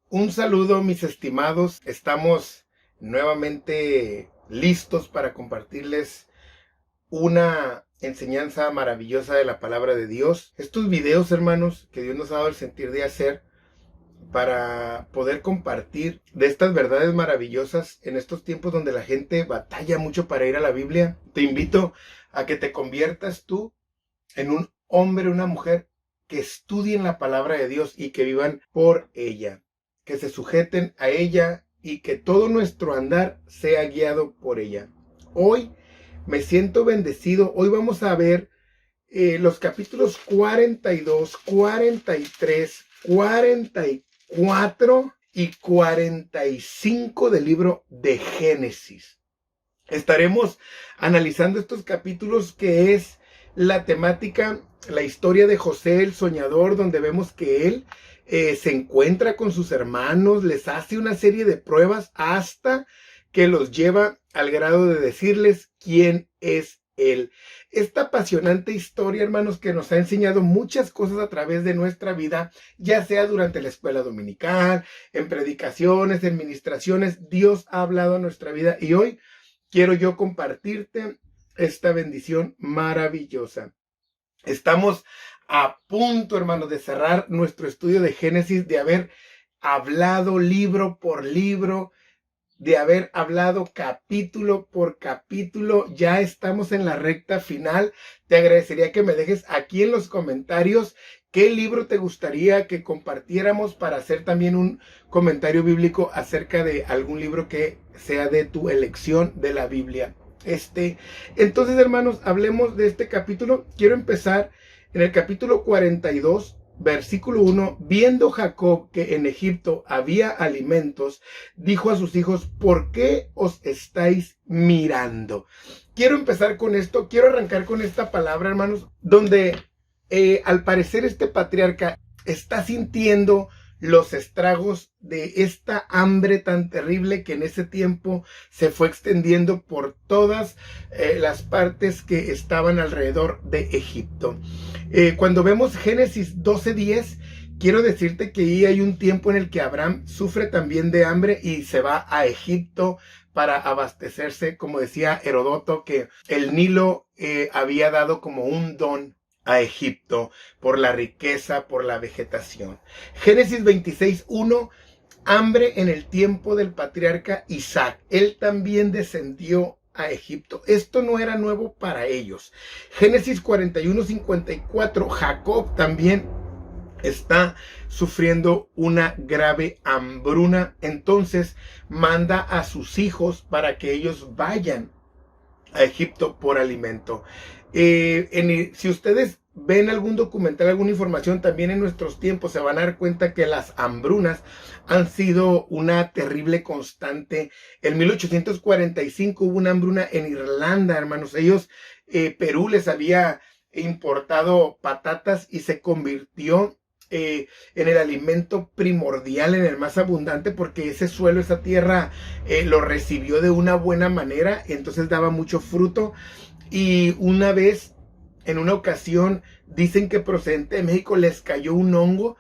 Un saludo, mis estimados. Estamos nuevamente listos para compartirles una enseñanza maravillosa de la palabra de Dios. Estos videos, hermanos, que Dios nos ha dado el sentir de hacer para poder compartir de estas verdades maravillosas en estos tiempos donde la gente batalla mucho para ir a la Biblia. Te invito a que te conviertas tú en un hombre o una mujer que estudien la palabra de Dios y que vivan por ella, que se sujeten a ella y que todo nuestro andar sea guiado por ella. Hoy me siento bendecido. Hoy vamos a ver los capítulos 42, 43, 44 y 45 del libro de Génesis. Estaremos analizando estos capítulos, que es la temática, la historia de José el soñador, donde vemos que él se encuentra con sus hermanos, les hace una serie de pruebas hasta que los lleva al grado de decirles quién es él. Esta apasionante historia, hermanos, que nos ha enseñado muchas cosas a través de nuestra vida, ya sea durante la escuela dominical, en predicaciones, en ministraciones. Dios ha hablado a nuestra vida y hoy quiero yo compartirte esta bendición maravillosa. Estamos a punto, hermanos, de cerrar nuestro estudio de Génesis, de haber hablado libro por libro, de haber hablado capítulo por capítulo. Ya estamos en la recta final. Te agradecería que me dejes aquí en los comentarios qué libro te gustaría que compartiéramos para hacer también un comentario bíblico acerca de algún libro que sea de tu elección de la Biblia. Entonces, hermanos, hablemos de este capítulo. Quiero empezar en el capítulo 42. Versículo 1, viendo Jacob que en Egipto había alimentos, dijo a sus hijos, ¿por qué os estáis mirando? Quiero empezar con esto, quiero arrancar con esta palabra, hermanos, donde al parecer este patriarca está sintiendo los estragos de esta hambre tan terrible que en ese tiempo se fue extendiendo por todas las partes que estaban alrededor de Egipto. Cuando vemos Génesis 12:10, quiero decirte que ahí hay un tiempo en el que Abraham sufre también de hambre y se va a Egipto para abastecerse. Como decía Herodoto, que el Nilo había dado como un don a Egipto por la riqueza, por la vegetación. Génesis 26:1, hambre en el tiempo del patriarca Isaac. Él también descendió a Egipto. Esto no era nuevo para ellos. Génesis 41:54, Jacob también está sufriendo una grave hambruna. Entonces manda a sus hijos para que ellos vayan a Egipto por alimento. Si ustedes ven algún documental, alguna información, también en nuestros tiempos se van a dar cuenta que las hambrunas han sido una terrible constante. En 1845 hubo una hambruna en Irlanda, hermanos. Perú les había importado patatas y se convirtió en el alimento primordial, en el más abundante, porque ese suelo, esa tierra lo recibió de una buena manera, entonces daba mucho fruto. Y en una ocasión, dicen que procedente de México les cayó un hongo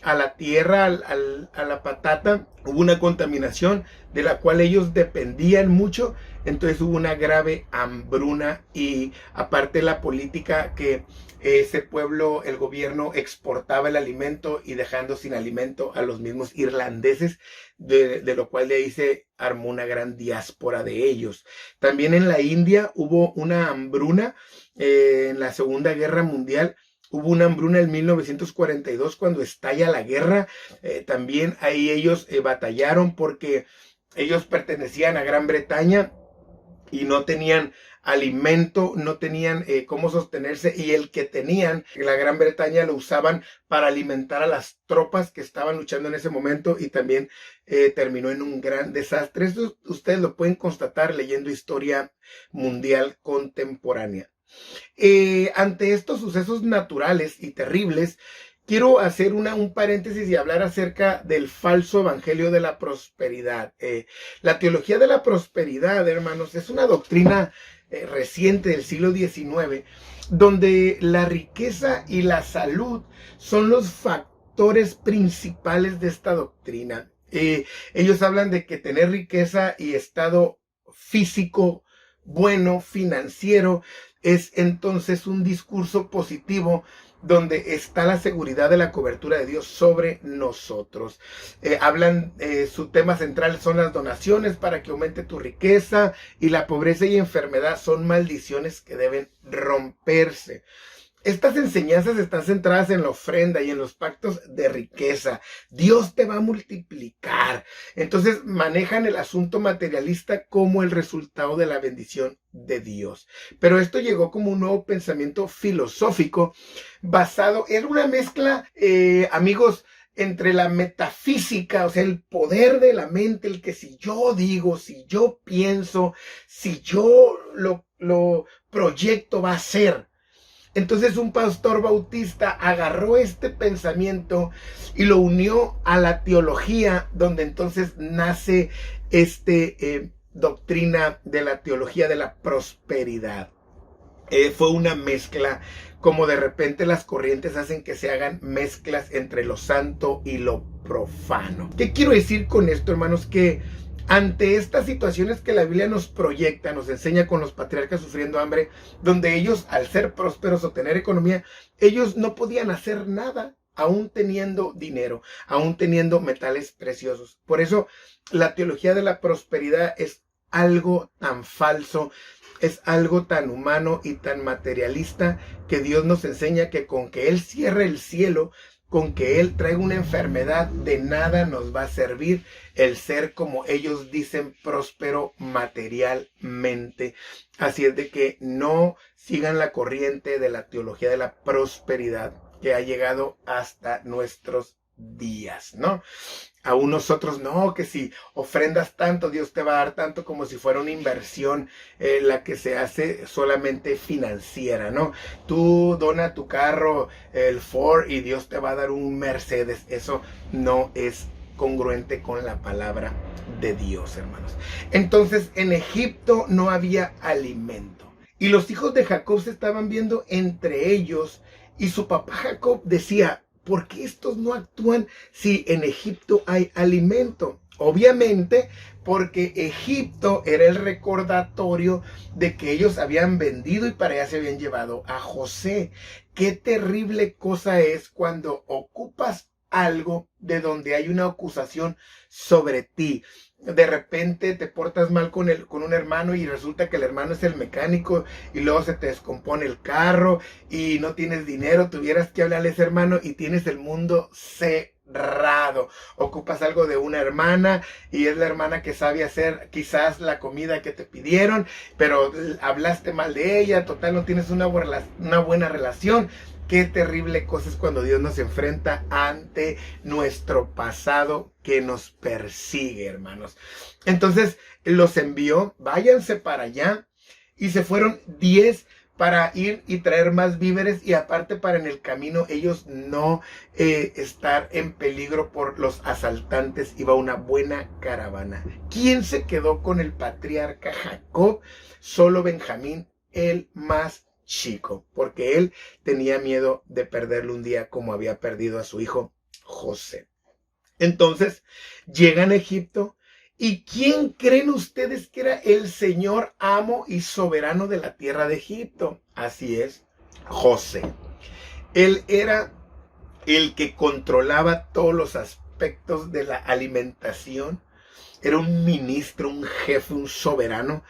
a la tierra, a la patata. Hubo una contaminación de la cual ellos dependían mucho, entonces hubo una grave hambruna. Y aparte la política que ese pueblo, el gobierno exportaba el alimento y dejando sin alimento a los mismos irlandeses, de lo cual de ahí se armó una gran diáspora de ellos. También en la India hubo una hambruna en la Segunda Guerra Mundial. Hubo una hambruna en 1942 cuando estalla la guerra. También ahí ellos batallaron porque ellos pertenecían a Gran Bretaña y no tenían alimento, no tenían cómo sostenerse, y el que tenían, la Gran Bretaña, lo usaban para alimentar a las tropas que estaban luchando en ese momento, y también terminó en un gran desastre. Esto ustedes lo pueden constatar leyendo historia mundial contemporánea. Ante estos sucesos naturales y terribles, quiero hacer un paréntesis y hablar acerca del falso evangelio de la prosperidad. La teología de la prosperidad, hermanos, es una doctrina reciente del siglo XIX, donde la riqueza y la salud son los factores principales de esta doctrina. Ellos hablan de que tener riqueza y estado físico bueno, financiero, es entonces un discurso positivo donde está la seguridad de la cobertura de Dios sobre nosotros. Su tema central son las donaciones para que aumente tu riqueza, y la pobreza y enfermedad son maldiciones que deben romperse. Estas enseñanzas están centradas en la ofrenda y en los pactos de riqueza. Dios te va a multiplicar. Entonces manejan el asunto materialista como el resultado de la bendición de Dios. Pero esto llegó como un nuevo pensamiento filosófico basado en una mezcla, amigos, entre la metafísica, o sea, el poder de la mente, el que si yo digo, si yo pienso, si yo lo proyecto, va a ser. Entonces un pastor bautista agarró este pensamiento y lo unió a la teología, donde entonces nace doctrina de la teología de la prosperidad. Fue una mezcla, como de repente las corrientes hacen que se hagan mezclas entre lo santo y lo profano. ¿Qué quiero decir con esto, hermanos? Que ante estas situaciones que la Biblia nos proyecta, nos enseña con los patriarcas sufriendo hambre, donde ellos, al ser prósperos o tener economía, ellos no podían hacer nada, aún teniendo dinero, aún teniendo metales preciosos. Por eso la teología de la prosperidad es algo tan falso, es algo tan humano y tan materialista, que Dios nos enseña que con que Él cierre el cielo, con que Él traiga una enfermedad, de nada nos va a servir el ser, como ellos dicen, próspero materialmente. Así es de que no sigan la corriente de la teología de la prosperidad que ha llegado hasta nuestros días, ¿no? Aún nosotros, no, que si ofrendas tanto, Dios te va a dar tanto, como si fuera una inversión, la que se hace solamente financiera, ¿no? Tú dona tu carro, el Ford, y Dios te va a dar un Mercedes. Eso no es congruente con la palabra de Dios, hermanos. Entonces, en Egipto no había alimento, y los hijos de Jacob se estaban viendo entre ellos, y su papá Jacob decía: ¿por qué estos no actúan si en Egipto hay alimento? Obviamente, porque Egipto era el recordatorio de que ellos habían vendido y para allá se habían llevado a José. Qué terrible cosa es cuando ocupas algo de donde hay una acusación sobre ti. De repente te portas mal con un hermano, y resulta que el hermano es el mecánico, y luego se te descompone el carro y no tienes dinero, tuvieras que hablarle a ese hermano y tienes el mundo cerrado. Ocupas algo de una hermana y es la hermana que sabe hacer quizás la comida que te pidieron, pero hablaste mal de ella, total no tienes una buena relación. Qué terrible cosa es cuando Dios nos enfrenta ante nuestro pasado que nos persigue, hermanos. Entonces los envió: váyanse para allá. Y se fueron 10 para ir y traer más víveres, y aparte para en el camino ellos no estar en peligro por los asaltantes. Iba una buena caravana. ¿Quién se quedó con el patriarca Jacob? Solo Benjamín, el más chico, porque él tenía miedo de perderlo un día como había perdido a su hijo José. Entonces llegan a Egipto, y ¿quién creen ustedes que era el señor amo y soberano de la tierra de Egipto? Así es, José. Él era el que controlaba todos los aspectos de la alimentación. Era un ministro, un jefe, un soberano.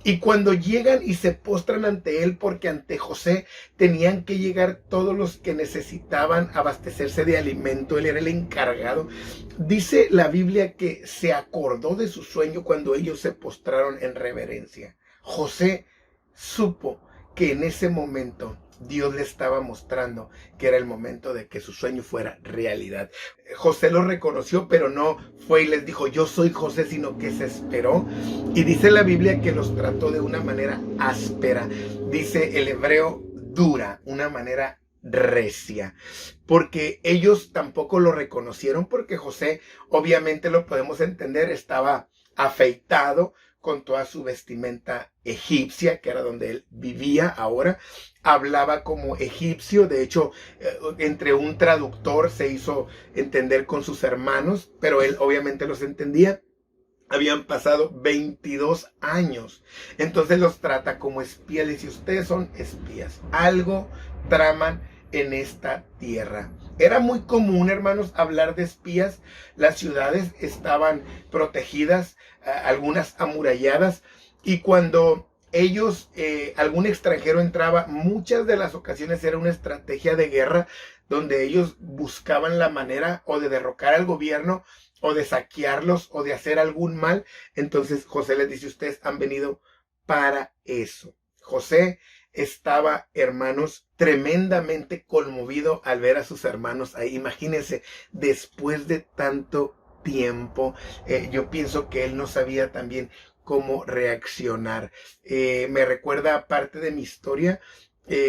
Y cuando llegan y se postran ante él, porque ante José tenían que llegar todos los que necesitaban abastecerse de alimento, él era el encargado. Dice la Biblia que se acordó de su sueño cuando ellos se postraron en reverencia. José supo que en ese momento Dios le estaba mostrando que era el momento de que su sueño fuera realidad. José lo reconoció, pero no fue y les dijo: yo soy José, sino que se esperó. Y dice la Biblia que los trató de una manera áspera. Dice el hebreo dura, una manera recia, porque ellos tampoco lo reconocieron, porque José, obviamente lo podemos entender, estaba afeitado, con toda su vestimenta egipcia, que era donde él vivía ahora. Hablaba como egipcio, de hecho, entre un traductor se hizo entender con sus hermanos, pero él obviamente los entendía. Habían pasado 22 años. Entonces los trata como espías. Le dice, ustedes son espías. Algo traman en esta tierra. Era muy común, hermanos, hablar de espías. Las ciudades estaban protegidas, algunas amuralladas. Y cuando ellos, algún extranjero entraba, muchas de las ocasiones era una estrategia de guerra donde ellos buscaban la manera o de derrocar al gobierno o de saquearlos o de hacer algún mal. Entonces José les dice, ustedes han venido para eso. José estaba, hermanos, tremendamente conmovido al ver a sus hermanos ahí. Imagínense, después de tanto tiempo, yo pienso que él no sabía también cómo reaccionar. Me recuerda parte de mi historia.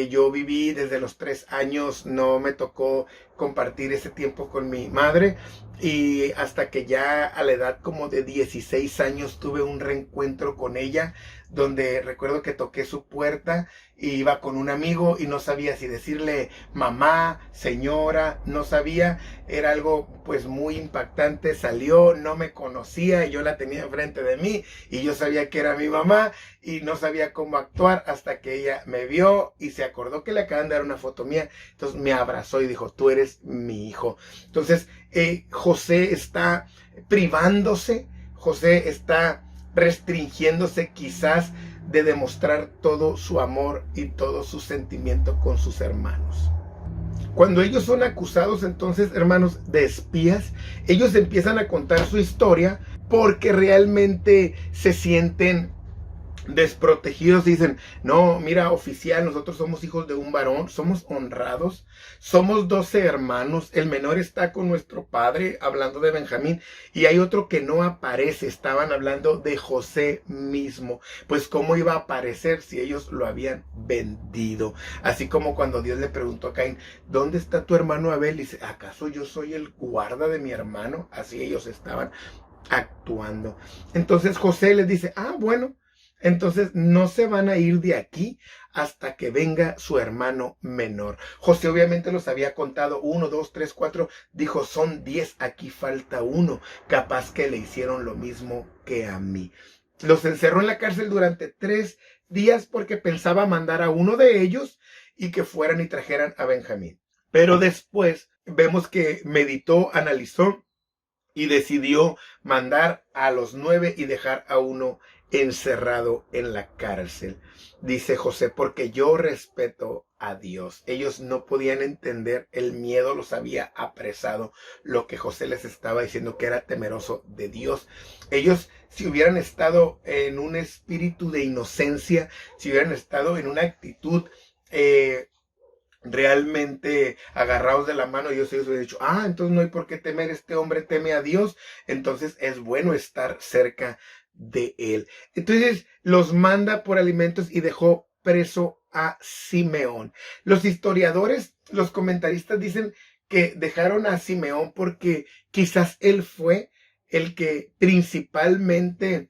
Yo viví desde los 3 años, no me tocó compartir ese tiempo con mi madre, y hasta que ya a la edad como de 16 años tuve un reencuentro con ella, donde recuerdo que toqué su puerta y iba con un amigo y no sabía si decirle mamá, señora, no sabía. Era algo pues muy impactante. Salió, no me conocía y yo la tenía enfrente de mí y yo sabía que era mi mamá y no sabía cómo actuar hasta que ella me vio y se acordó que le acaban de dar una foto mía. Entonces me abrazó y dijo, tú eres mi hijo. Entonces José está privándose, José está restringiéndose quizás de demostrar todo su amor y todo su sentimiento con sus hermanos. Cuando ellos son acusados entonces, hermanos, de espías, ellos empiezan a contar su historia porque realmente se sienten desprotegidos. Dicen, no, mira, oficial, nosotros somos hijos de un varón, somos honrados, somos 12 hermanos, el menor está con nuestro padre, hablando de Benjamín, y hay otro que no aparece. Estaban hablando de José mismo. Pues cómo iba a aparecer si ellos lo habían vendido. Así como cuando Dios le preguntó a Caín, ¿dónde está tu hermano Abel? Y dice, ¿acaso yo soy el guarda de mi hermano? Así ellos estaban actuando. Entonces José les dice, bueno, entonces no se van a ir de aquí hasta que venga su hermano menor. José obviamente los había contado, 1, 2, 3, 4, dijo, son 10, aquí falta uno, capaz que le hicieron lo mismo que a mí. Los encerró en la cárcel durante 3 días porque pensaba mandar a uno de ellos y que fueran y trajeran a Benjamín. Pero después vemos que meditó, analizó y decidió mandar a los 9 y dejar a uno encerrado en la cárcel. Dice José, porque yo respeto a Dios. Ellos no podían entender, el miedo los había apresado, lo que José les estaba diciendo, que era temeroso de Dios. Ellos, si hubieran estado en un espíritu de inocencia, si hubieran estado en una actitud realmente agarrados de la mano, ellos hubieran dicho, entonces no hay por qué temer, este hombre teme a Dios, entonces es bueno estar cerca de él. Entonces los manda por alimentos y dejó preso a Simeón. Los historiadores, los comentaristas dicen que dejaron a Simeón porque quizás él fue el que principalmente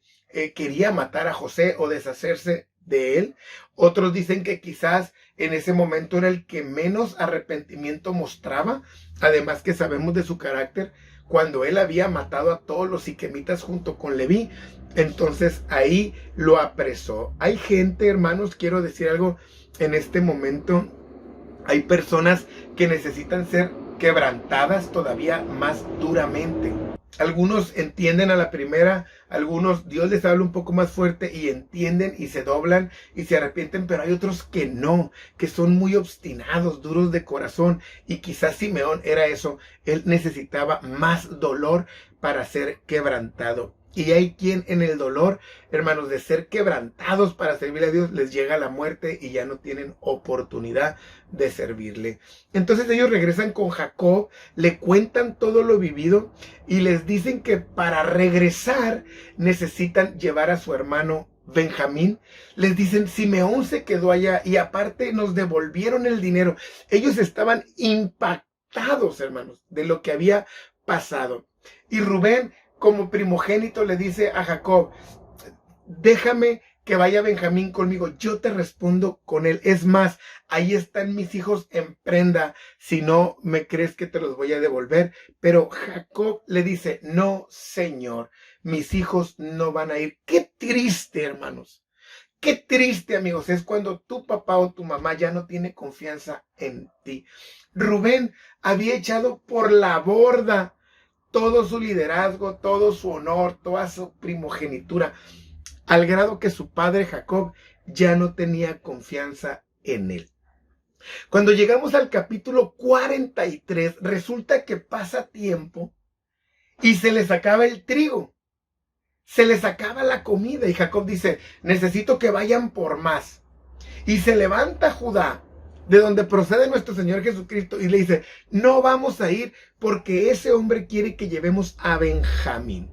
quería matar a José o deshacerse de él. Otros dicen que quizás en ese momento era el que menos arrepentimiento mostraba, además que sabemos de su carácter cuando él había matado a todos los siquemitas junto con Leví. Entonces ahí lo apresó. Hay gente, hermanos, quiero decir algo en este momento, hay personas que necesitan ser quebrantadas todavía más duramente. Algunos entienden a la primera, algunos Dios les habla un poco más fuerte y entienden y se doblan y se arrepienten, pero hay otros que no, que son muy obstinados, duros de corazón, y quizás Simeón era eso. Él necesitaba más dolor para ser quebrantado. Y hay quien en el dolor, hermanos, de ser quebrantados para servirle a Dios, les llega la muerte y ya no tienen oportunidad de servirle. Entonces ellos regresan con Jacob, le cuentan todo lo vivido y les dicen que para regresar necesitan llevar a su hermano Benjamín. Les dicen, Simeón se quedó allá y aparte nos devolvieron el dinero. Ellos estaban impactados, hermanos, de lo que había pasado. Y Rubén, como primogénito, le dice a Jacob, déjame que vaya Benjamín conmigo, yo te respondo con él. Es más, ahí están mis hijos en prenda, si no me crees que te los voy a devolver. Pero Jacob le dice, no, Señor, mis hijos no van a ir. Qué triste, hermanos. Qué triste, amigos, es cuando tu papá o tu mamá ya no tiene confianza en ti. Rubén había echado por la borda todo su liderazgo, todo su honor, toda su primogenitura, al grado que su padre Jacob ya no tenía confianza en él. Cuando llegamos al capítulo 43, resulta que pasa tiempo y se les acaba el trigo. Se les acaba la comida y Jacob dice, necesito que vayan por más. Y se levanta Judá, de donde procede nuestro Señor Jesucristo, y le dice, no vamos a ir porque ese hombre quiere que llevemos a Benjamín.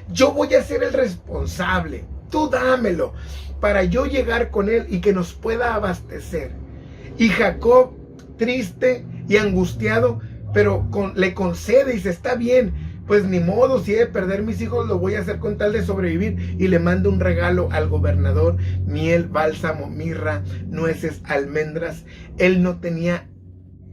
Yo voy a ser el responsable, tú dámelo, para yo llegar con él y que nos pueda abastecer. Y Jacob, triste y angustiado, pero le concede y dice, está bien, pues ni modo, si he de perder mis hijos, lo voy a hacer con tal de sobrevivir. Y le manda un regalo al gobernador, miel, bálsamo, mirra, nueces, almendras. Él no tenía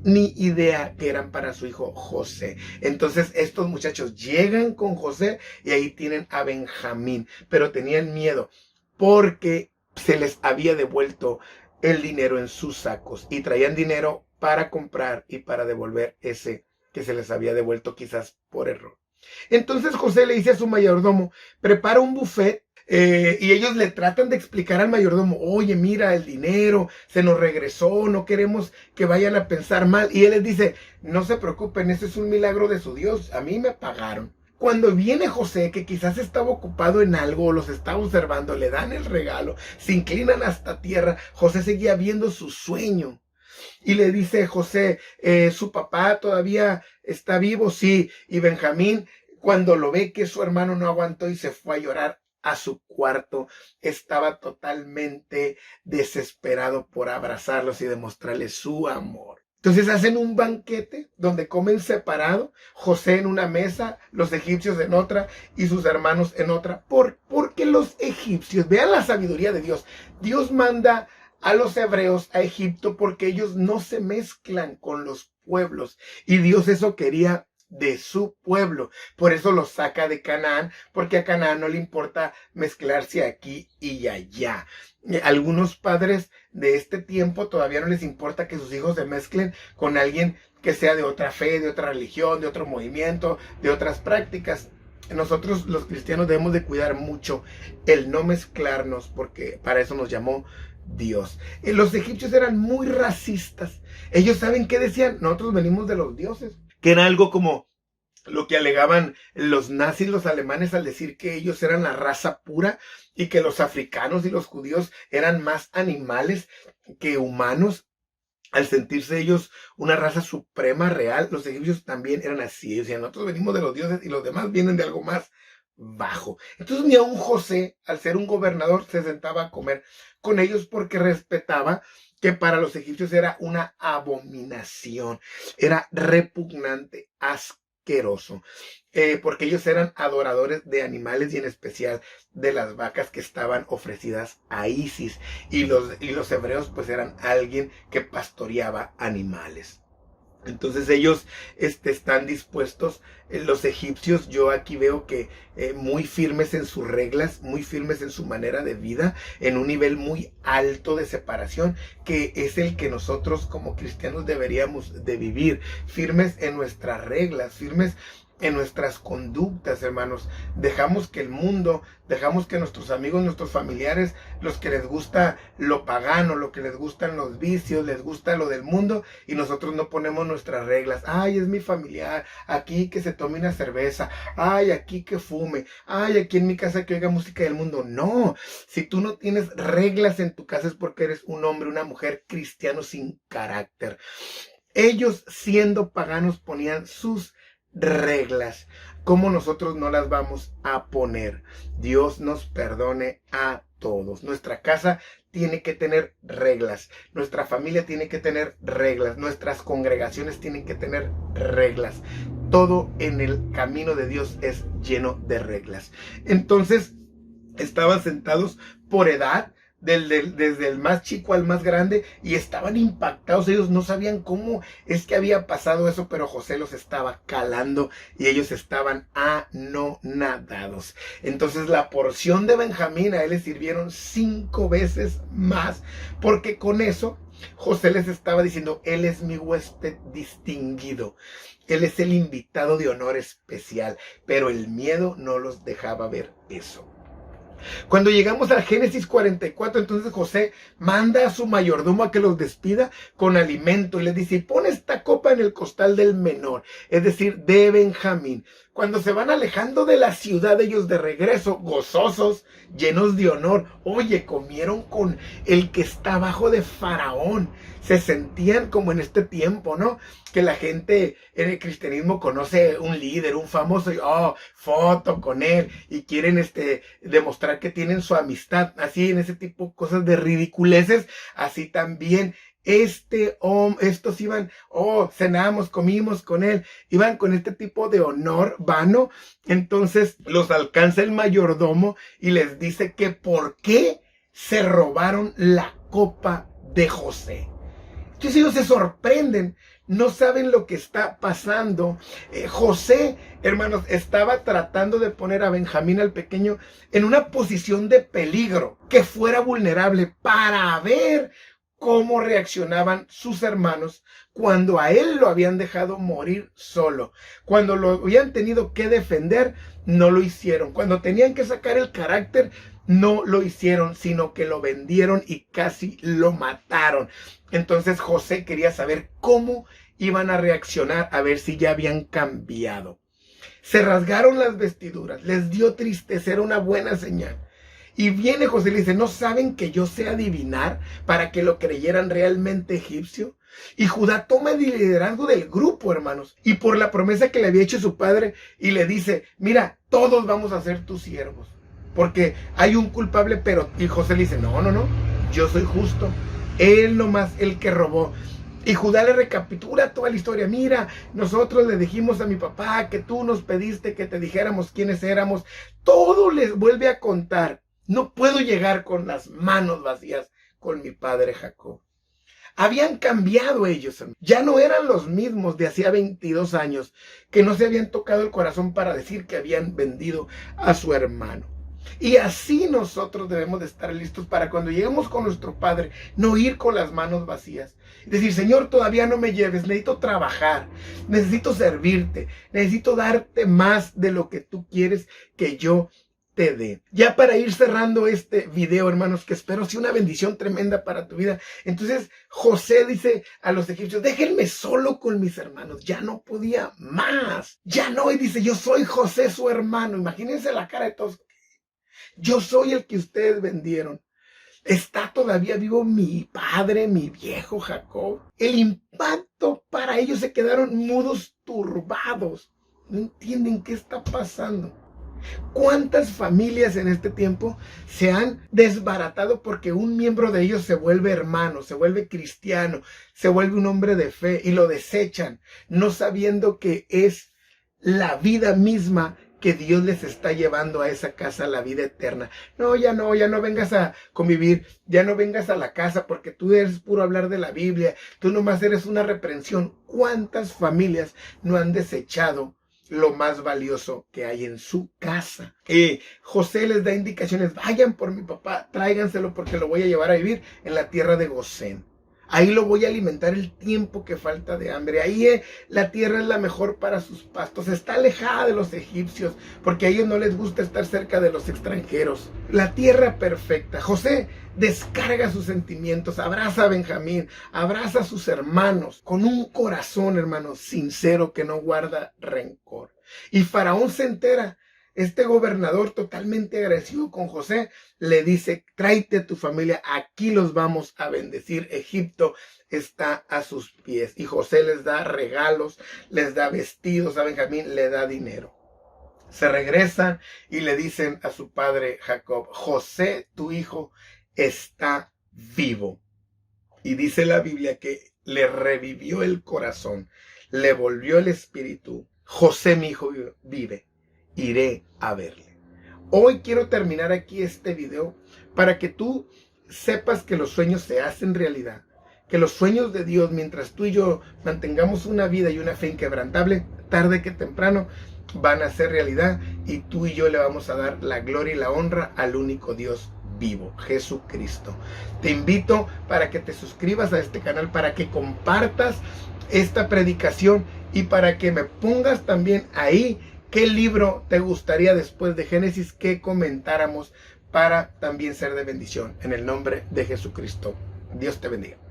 ni idea que eran para su hijo José. Entonces estos muchachos llegan con José y ahí tienen a Benjamín, pero tenían miedo porque se les había devuelto el dinero en sus sacos y traían dinero para comprar y para devolver ese que se les había devuelto quizás por error. Entonces José le dice a su mayordomo, prepara un buffet, y ellos le tratan de explicar al mayordomo, oye, mira, el dinero se nos regresó, no queremos que vayan a pensar mal. Y él les dice, no se preocupen, ese es un milagro de su Dios, a mí me pagaron. Cuando viene José, que quizás estaba ocupado en algo o los estaba observando, le dan el regalo, se inclinan hasta tierra, José seguía viendo su sueño. Y le dice José, su papá todavía está vivo, sí. Y Benjamín, cuando lo ve que su hermano no aguantó y se fue a llorar a su cuarto, estaba totalmente desesperado por abrazarlos y demostrarles su amor. Entonces hacen un banquete donde comen separado, José en una mesa, los egipcios en otra y sus hermanos en otra. Porque los egipcios, vean la sabiduría de Dios, Dios manda a los hebreos a Egipto porque ellos no se mezclan con los pueblos y Dios eso quería de su pueblo. Por eso los saca de Canaán, porque a Canaán no le importa mezclarse aquí y allá. Algunos padres de este tiempo todavía no les importa que sus hijos se mezclen con alguien que sea de otra fe, de otra religión, de otro movimiento, de otras prácticas. Nosotros los cristianos debemos de cuidar mucho el no mezclarnos, porque para eso nos llamó Dios. Los egipcios eran muy racistas. Ellos, ¿saben qué decían? Nosotros venimos de los dioses, que era algo como lo que alegaban los nazis, los alemanes, al decir que ellos eran la raza pura y que los africanos y los judíos eran más animales que humanos. Al sentirse ellos una raza suprema real, los egipcios también eran así. Ellos decían, nosotros venimos de los dioses y los demás vienen de algo más bajo. Entonces ni aun José, al ser un gobernador, se sentaba a comer con ellos porque respetaba que para los egipcios era una abominación, era repugnante, asqueroso, porque ellos eran adoradores de animales y en especial de las vacas que estaban ofrecidas a Isis, y los hebreos pues eran alguien que pastoreaba animales. Entonces ellos están dispuestos, los egipcios, yo aquí veo que muy firmes en sus reglas, muy firmes en su manera de vida, en un nivel muy alto de separación, que es el que nosotros como cristianos deberíamos de vivir, firmes en nuestras reglas, firmes en nuestras conductas, hermanos. Dejamos que el mundo, dejamos que nuestros amigos, nuestros familiares, los que les gusta lo pagano, lo que les gustan los vicios, les gusta lo del mundo, y nosotros no ponemos nuestras reglas. Ay, es mi familiar, aquí que se tome una cerveza, ay, aquí que fume, ay, aquí en mi casa que oiga música del mundo. No, si tú no tienes reglas en tu casa es porque eres un hombre, una mujer cristiano sin carácter. Ellos, siendo paganos, ponían sus reglas. ¿Cómo nosotros no las vamos a poner? Dios nos perdone a todos. Nuestra casa tiene que tener reglas. Nuestra familia tiene que tener reglas. Nuestras congregaciones tienen que tener reglas. Todo en el camino de Dios es lleno de reglas. Entonces, estaban sentados por edad, desde el más chico al más grande, y estaban impactados. Ellos no sabían cómo es que había pasado eso, pero José los estaba calando y ellos estaban anonadados. Entonces la porción de Benjamín a él le sirvieron 5 veces más, porque con eso José les estaba diciendo: él es mi huésped distinguido, él es el invitado de honor especial. Pero el miedo no los dejaba ver eso. Cuando llegamos a Génesis 44, entonces José manda a su mayordomo a que los despida con alimento y les dice: pon esta copa en el costal del menor, es decir, de Benjamín. Cuando se van alejando de la ciudad, ellos de regreso, gozosos, llenos de honor, oye, comieron con el que está abajo de Faraón. Se sentían como en este tiempo, ¿no? Que la gente en el cristianismo conoce un líder, un famoso, y foto con él, y quieren demostrar que tienen su amistad. Así, en ese tipo de cosas de ridiculeces, así también estos iban, cenamos, comimos con él, iban con este tipo de honor vano. Entonces los alcanza el mayordomo y les dice que por qué se robaron la copa de José. Entonces ellos se sorprenden, no saben lo que está pasando. José, hermanos, estaba tratando de poner a Benjamín el pequeño en una posición de peligro, que fuera vulnerable, para ver cómo reaccionaban sus hermanos cuando a él lo habían dejado morir solo. Cuando lo habían tenido que defender, no lo hicieron. Cuando tenían que sacar el carácter, no lo hicieron, sino que lo vendieron y casi lo mataron. Entonces José quería saber cómo iban a reaccionar, a ver si ya habían cambiado. Se rasgaron las vestiduras, les dio tristeza, era una buena señal. Y viene José y le dice: ¿no saben que yo sé adivinar para que lo creyeran realmente egipcio? Y Judá toma el liderazgo del grupo, hermanos, y por la promesa que le había hecho su padre, y le dice: mira, todos vamos a ser tus siervos, porque hay un culpable. Pero y José le dice: no, yo soy justo, él nomás el que robó. Y Judá le recapitula toda la historia: mira, nosotros le dijimos a mi papá que tú nos pediste que te dijéramos quiénes éramos. Todo les vuelve a contar. No puedo llegar con las manos vacías con mi padre Jacob. Habían cambiado ellos, ya no eran los mismos de hacía 22 años, que no se habían tocado el corazón para decir que habían vendido a su hermano. Y así nosotros debemos de estar listos para cuando lleguemos con nuestro Padre, no ir con las manos vacías. Decir: Señor, todavía no me lleves, necesito trabajar, necesito servirte, necesito darte más de lo que tú quieres que yo te dé. Ya para ir cerrando este video, hermanos, que espero sea una bendición tremenda para tu vida. Entonces José dice a los egipcios: déjenme solo con mis hermanos. Ya no podía más, ya no. Y dice: yo soy José, su hermano. Imagínense la cara de todos. Yo soy el que ustedes vendieron. Está todavía vivo mi padre, mi viejo Jacob. El impacto para ellos, se quedaron mudos, turbados. No entienden qué está pasando. ¿Cuántas familias en este tiempo se han desbaratado porque un miembro de ellos se vuelve hermano, se vuelve cristiano, se vuelve un hombre de fe y lo desechan, no sabiendo que es la vida misma que Dios les está llevando a esa casa, la vida eterna? No, ya no vengas a convivir, ya no vengas a la casa porque tú eres puro hablar de la Biblia, tú nomás eres una reprensión. ¿Cuántas familias no han desechado lo más valioso que hay en su casa? José les da indicaciones: vayan por mi papá, tráiganselo porque lo voy a llevar a vivir en la tierra de Gosén. Ahí lo voy a alimentar el tiempo que falta de hambre. Ahí la tierra es la mejor para sus pastos. Está alejada de los egipcios porque a ellos no les gusta estar cerca de los extranjeros. La tierra perfecta. José descarga sus sentimientos, abraza a Benjamín, abraza a sus hermanos con un corazón, hermanos, sincero, que no guarda rencor. Y Faraón se entera. Este gobernador, totalmente agradecido con José, le dice: tráete a tu familia, aquí los vamos a bendecir. Egipto está a sus pies. Y José les da regalos, les da vestidos, a Benjamín le da dinero. Se regresan y le dicen a su padre Jacob: José, tu hijo, está vivo. Y dice la Biblia que le revivió el corazón, le volvió el espíritu. José, mi hijo, vive. Iré a verle. Hoy quiero terminar aquí este video para que tú sepas que los sueños se hacen realidad. Que los sueños de Dios, mientras tú y yo mantengamos una vida y una fe inquebrantable, tarde que temprano van a ser realidad, y tú y yo le vamos a dar la gloria y la honra al único Dios vivo, Jesucristo. Te invito para que te suscribas a este canal, para que compartas esta predicación y para que me pongas también ahí qué libro te gustaría después de Génesis que comentáramos para también ser de bendición. En el nombre de Jesucristo. Dios te bendiga.